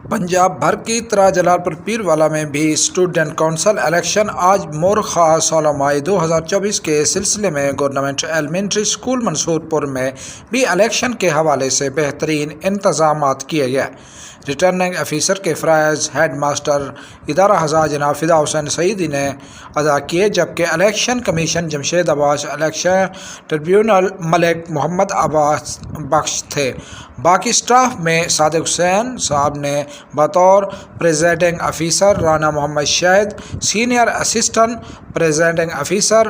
پنجاب بھر کی طرح جلال پور پیروالا میں بھی اسٹوڈنٹ کونسل الیکشن آج مورخہ 16 مئی 2024 کے سلسلے میں گورنمنٹ ایلیمنٹری اسکول منصور پور میں بھی الیکشن کے حوالے سے بہترین انتظامات کیے گئے۔ ریٹرننگ افیسر کے فرائض ہیڈ ماسٹر ادارہ ہزار جناب فدا حسین سعیدی نے ادا کیے، جبکہ الیکشن کمیشن جمشید عباس، الیکشن ٹریبیونل ملک محمد عباس بخش تھے۔ باقی اسٹاف میں صادق حسین صاحب نے بطور پریزائڈنگ افیسر، رانا محمد شاہد سینئر اسسٹنٹ پریزائڈنگ افیسر،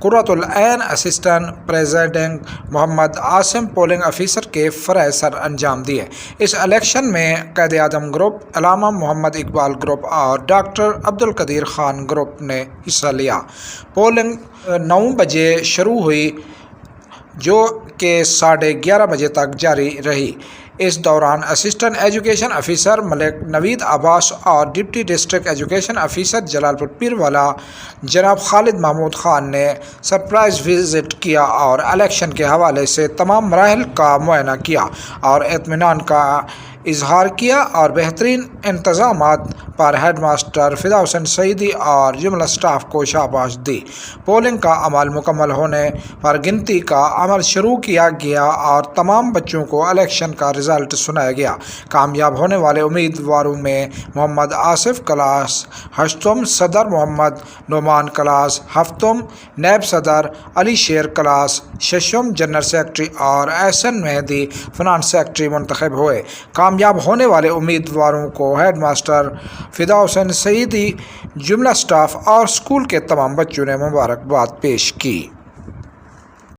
قرۃ العین assistant presiding, Muhammad Asim polling officer کے فرائض سر انجام دیے۔ اس الیکشن میں قائد اعظم گروپ، علامہ محمد اقبال گروپ اور ڈاکٹر عبدالقدیر خان گروپ نے حصہ لیا۔ پولنگ 9 بجے شروع ہوئی جو کہ 11:30 بجے تک جاری رہی۔ اس دوران اسسٹنٹ ایجوکیشن افیسر ملک نوید عباس اور ڈپٹی ڈسٹرکٹ ایجوکیشن افیسر جلال پور پیروالا جناب خالد محمود خان نے سرپرائز وزٹ کیا اور الیکشن کے حوالے سے تمام مراحل کا معائنہ کیا اور اطمینان کا اظہار کیا اور بہترین انتظامات پر ہیڈ ماسٹر فدا حسین سعیدی اور جملہ اسٹاف کو شاباش دی۔ پولنگ کا عمل مکمل ہونے پر گنتی کا عمل شروع کیا گیا اور تمام بچوں کو الیکشن کا رزلٹ سنایا گیا۔ کامیاب ہونے والے امیدواروں میں محمد آصف کلاس 8م، صدر محمد نعمان کلاس 7م، نیب صدر علی شیر کلاس 6م، جنرل سیکرٹری اور احسن مہدی فنانس سیکرٹری منتخب ہوئے۔ کامیاب ہونے والے امیدواروں کو ہیڈ ماسٹر فدا حسین سعیدی، جملہ اسٹاف اور اسکول کے تمام بچوں نے مبارکباد پیش کی۔